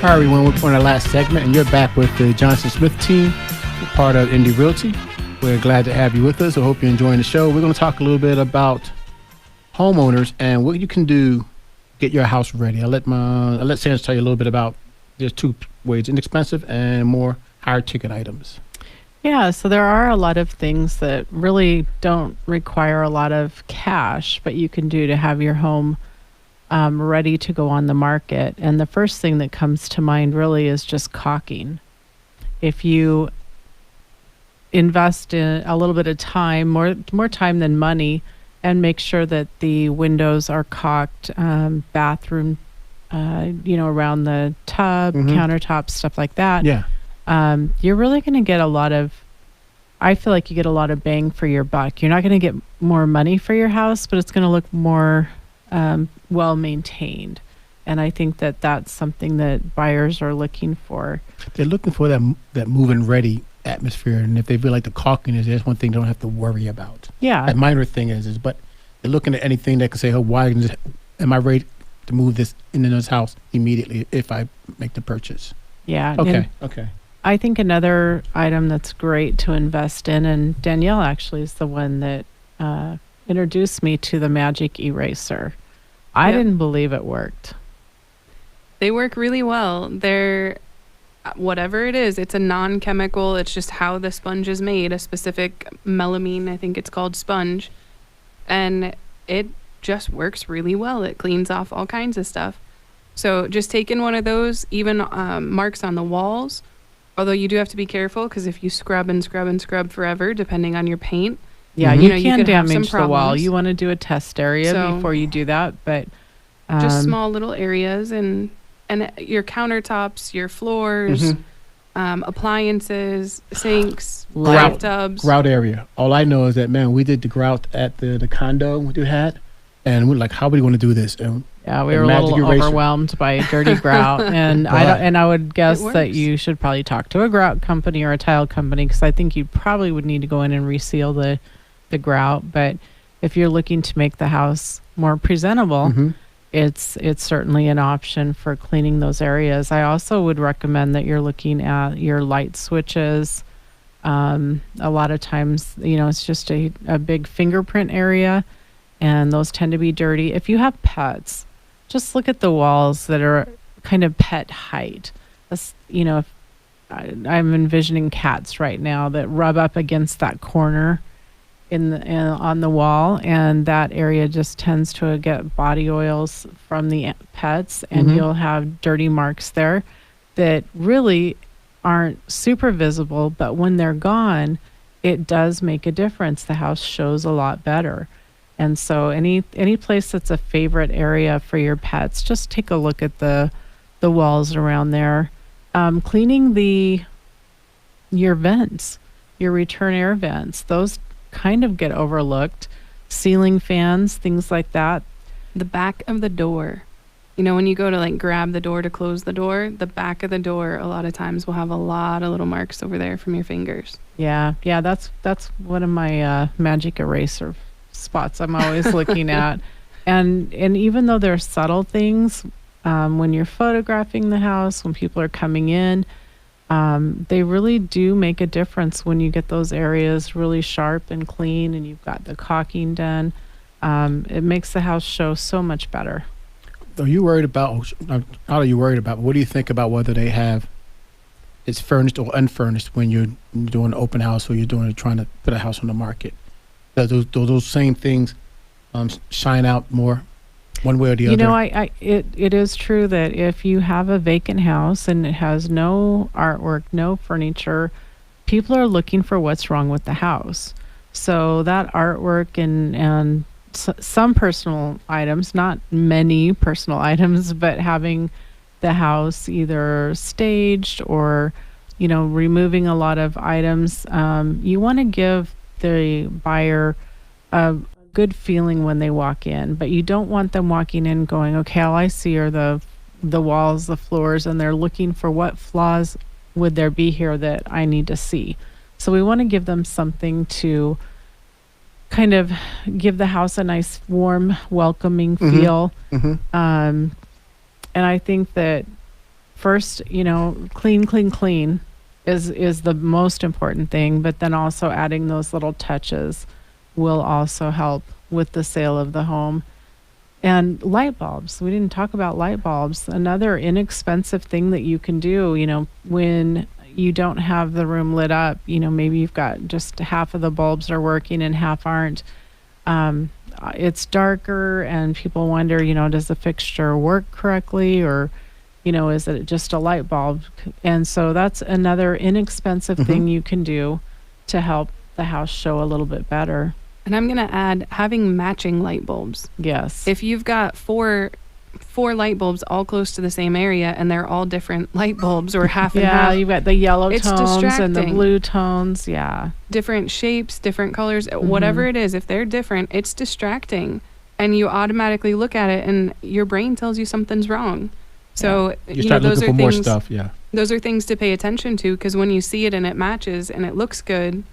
Hi everyone, we're on our last segment and you're back with the Johnson Smith team, part of Indie Realty. We're glad to have you with us. I hope you're enjoying the show. We're going to talk a little bit about homeowners and what you can do to get your house ready. I'll let Sandra tell you a little bit about, there's two ways, inexpensive and more higher ticket items. Yeah, so there are a lot of things that really don't require a lot of cash, but you can do to have your home ready to go on the market. And the first thing that comes to mind really is just caulking. If you invest in a little bit of time, more time than money, and make sure that the windows are caulked, bathroom, around the tub, countertops, stuff like that. Yeah. You're really going to get I feel like you get a lot of bang for your buck. You're not going to get more money for your house, but it's going to look more well maintained. And I think that that's something that buyers are looking for. They're looking for that move-in ready atmosphere, and if they feel like the caulking is, that's one thing they don't have to worry about. Yeah. A minor thing is, but they're looking at anything that can say, oh, why am I ready to move this into this house immediately if I make the purchase? Yeah. Okay. I think another item that's great to invest in, and Danielle actually is the one that introduced me to the magic eraser. I didn't believe it worked. They work really well. They're, whatever it is, it's a non-chemical. It's just how the sponge is made, a specific melamine, I think it's called, sponge. And it just works really well. It cleans off all kinds of stuff. So just taking one of those, even marks on the walls, although you do have to be careful because if you scrub and scrub and scrub forever, depending on your paint, you can damage the wall. You want to do a test area before you do that, but just small little areas and your countertops, your floors, appliances, sinks, bathtubs. Grout area. All I know is that, man, we did the grout at the condo we had, and we're like, how are we going to do this? And we were a little overwhelmed by dirty grout, and I would guess that you should probably talk to a grout company or a tile company, because I think you probably would need to go in and reseal the grout. But if you're looking to make the house more presentable, it's certainly an option for cleaning those areas. I also would recommend that you're looking at your light switches. A lot of times, it's just a big fingerprint area, and those tend to be dirty. If you have pets, just look at the walls that are kind of pet height. I'm envisioning cats right now that rub up against that corner on the wall, and that area just tends to get body oils from the pets, and you'll have dirty marks there that really aren't super visible, but when they're gone, it does make a difference. The house shows a lot better. And so any place that's a favorite area for your pets, just take a look at the walls around there. Cleaning your vents, your return air vents, those kind of get overlooked. Ceiling fans, things like that. The back of the door. When you go to grab the door to close the door, the back of the door a lot of times will have a lot of little marks over there from your fingers. Yeah, that's one of my magic eraser spots I'm always looking at. And even though they're subtle things, when you're photographing the house, when people are coming in, they really do make a difference when you get those areas really sharp and clean and you've got the caulking done. It makes the house show so much better. What are you worried about? What do you think about whether they have it's furnished or unfurnished when you're doing an open house or you're trying to put a house on the market? Those same things shine out more one way or the other? It is true that if you have a vacant house and it has no artwork, no furniture, people are looking for what's wrong with the house. So that artwork and some personal items, not many personal items, but having the house either staged or, removing a lot of items, you want to give the buyer a good feeling when they walk in, but you don't want them walking in going, okay, all I see are the walls, the floors, and they're looking for what flaws would there be here that I need to see. So we want to give them something to kind of give the house a nice, warm, welcoming feel. And I think that first, clean is the most important thing, but then also adding those little touches will also help with the sale of the home. And light bulbs. We didn't talk about light bulbs. Another inexpensive thing that you can do, when you don't have the room lit up, maybe you've got just half of the bulbs are working and half aren't. It's darker and people wonder, does the fixture work correctly, or, is it just a light bulb? And so that's another inexpensive thing you can do to help the house show a little bit better. And I'm going to add having matching light bulbs. Yes. If you've got four light bulbs all close to the same area and they're all different light bulbs or half and half. Yeah, you've got the yellow It's tones and the distracting. blue tones. Yeah. Different shapes, different colors, whatever it is, if they're different, it's distracting. And you automatically look at it and your brain tells you something's wrong. So, You start those looking are for more things, stuff. Yeah. those are things to pay attention to, because when you see it and it matches and it looks good,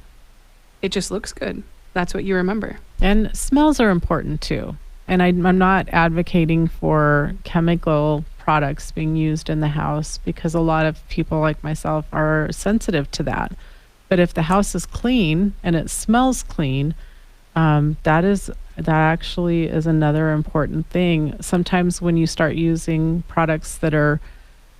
it just looks good. That's what you remember. And smells are important too. And I'm not advocating for chemical products being used in the house, because a lot of people like myself are sensitive to that. But if the house is clean and it smells clean, that actually is another important thing. Sometimes when you start using products that are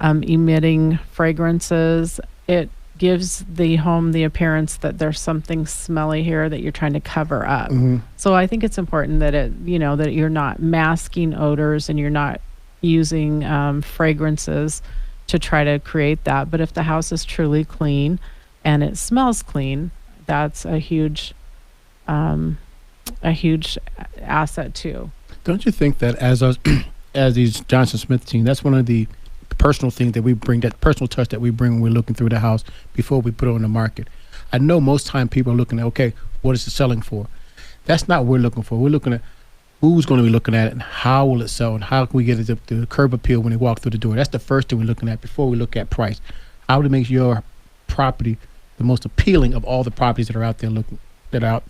emitting fragrances, it gives the home the appearance that there's something smelly here that you're trying to cover up. So I think it's important that that you're not masking odors and you're not using fragrances to try to create that. But if the house is truly clean and it smells clean, that's a huge asset too. Don't you think that as these Johnson Smith team, that's one of the personal things that we bring, that personal touch that we bring when we're looking through the house before we put it on the market? I know most time people are looking at, okay, what is it selling for? That's not what we're looking for. We're looking at who's going to be looking at it and how will it sell and how can we get it to curb appeal when they walk through the door. That's the first thing we're looking at before we look at price. How to make your property the most appealing of all the properties that are out there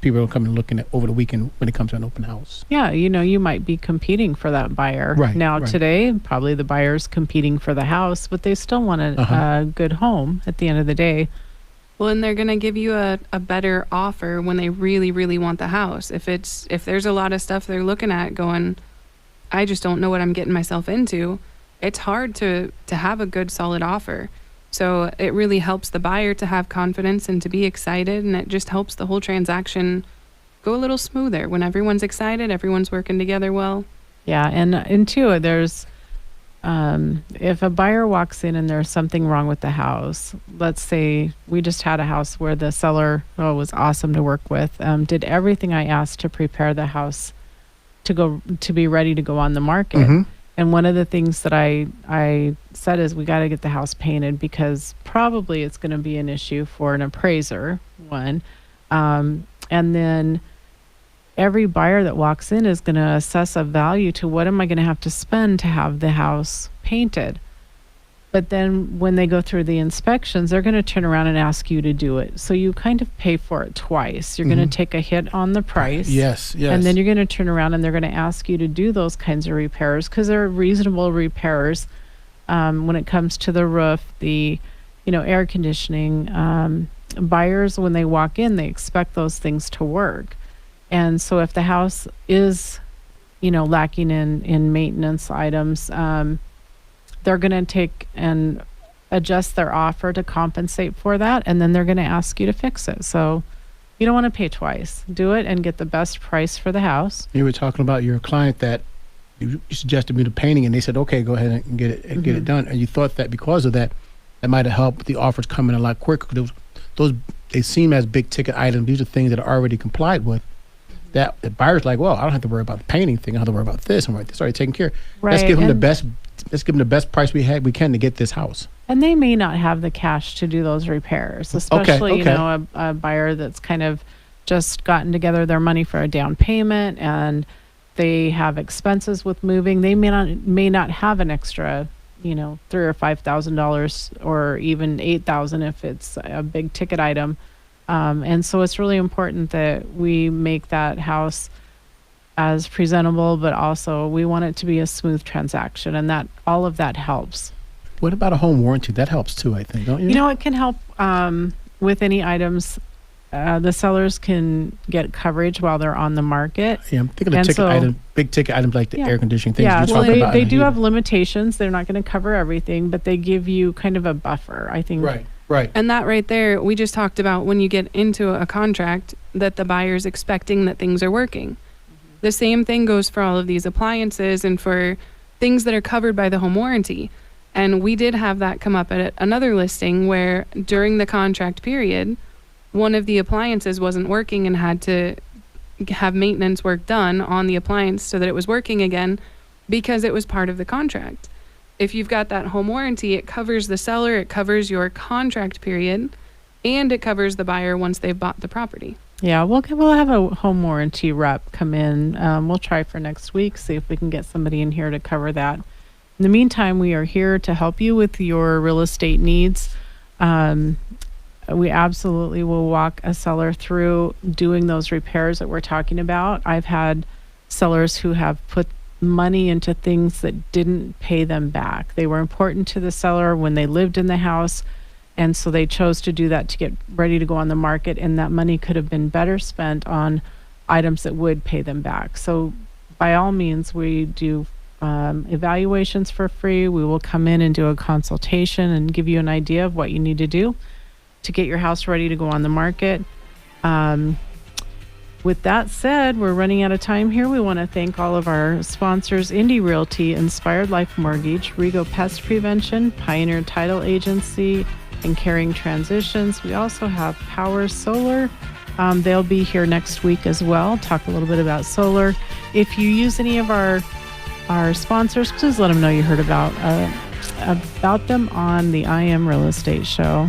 people are coming looking at over the weekend when it comes to an open house. Yeah, you might be competing for that buyer. Right, Now, right. today, probably the buyer's competing for the house, but they still want a good home at the end of the day. Well, and they're going to give you a better offer when they really, really want the house. If there's a lot of stuff they're looking at going, I just don't know what I'm getting myself into, it's hard to have a good, solid offer. So it really helps the buyer to have confidence and to be excited, and it just helps the whole transaction go a little smoother. When everyone's excited, everyone's working together well. Yeah, and two, there's if a buyer walks in and there's something wrong with the house, let's say we just had a house where the seller was awesome to work with, did everything I asked to prepare the house to be ready to go on the market. And one of the things that I said is we got to get the house painted, because probably it's going to be an issue for an appraiser, one. And then every buyer that walks in is going to assess a value to what am I going to have to spend to have the house painted. But then when they go through the inspections, they're going to turn around and ask you to do it. So you kind of pay for it twice. You're going to take a hit on the price. Yes. And then you're going to turn around and they're going to ask you to do those kinds of repairs, because they're reasonable repairs when it comes to the roof, the air conditioning. Buyers, when they walk in, they expect those things to work. And so if the house is lacking in maintenance items, they're going to take and adjust their offer to compensate for that, and then they're going to ask you to fix it. So you don't want to pay twice. Do it and get the best price for the house. You were talking about your client that you suggested me the painting, and they said, okay, go ahead and get it done. And you thought that because of that, that might have helped the offers come in a lot quicker. Those they seem as big ticket items. These are things that are already complied with. That the buyer's like, well, I don't have to worry about the painting thing. I don't have to worry about this. I'm right. It's already taken care of. Right. Let's give them the best. Let's give them the best price we can to get this house. And they may not have the cash to do those repairs, especially, a buyer that's kind of just gotten together their money for a down payment and they have expenses with moving. They may not have an extra, $3,000 or $5,000 or even $8,000 if it's a big ticket item. And so it's really important that we make that house as presentable, but also we want it to be a smooth transaction, and that all of that helps. What about a home warranty? That helps too, I think, don't you? You know, it can help with any items. The sellers can get coverage while they're on the market. Yeah, I'm thinking of big ticket items like the air conditioning things. Yeah, you're so talking about they do have limitations. They're not going to cover everything, but they give you kind of a buffer, I think. Right. And that right there, we just talked about when you get into a contract that the buyer's expecting that things are working. The same thing goes for all of these appliances and for things that are covered by the home warranty. And we did have that come up at another listing where during the contract period, one of the appliances wasn't working and had to have maintenance work done on the appliance so that it was working again because it was part of the contract. If you've got that home warranty, it covers the seller, it covers your contract period, and it covers the buyer once they've bought the property. Yeah, we'll have a home warranty rep come in. We'll try for next week, see if we can get somebody in here to cover that. In the meantime, we are here to help you with your real estate needs. We absolutely will walk a seller through doing those repairs that we're talking about. I've had sellers who have put money into things that didn't pay them back. They were important to the seller when they lived in the house, and so they chose to do that to get ready to go on the market, and that money could have been better spent on items that would pay them back. So by all means, we do evaluations for free. We will come in and do a consultation and give you an idea of what you need to do to get your house ready to go on the market. With that said, we're running out of time here. We want to thank all of our sponsors: Indy Realty, Inspired Life Mortgage, Rego Pest Prevention, Pioneer Title Agency, and Caring Transitions. We also have Power Solar. They'll be here next week as well, talk a little bit about solar. If you use any of our sponsors, please let them know you heard about them on the I Am Real Estate Show.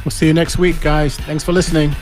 We'll see you next week, guys. Thanks for listening.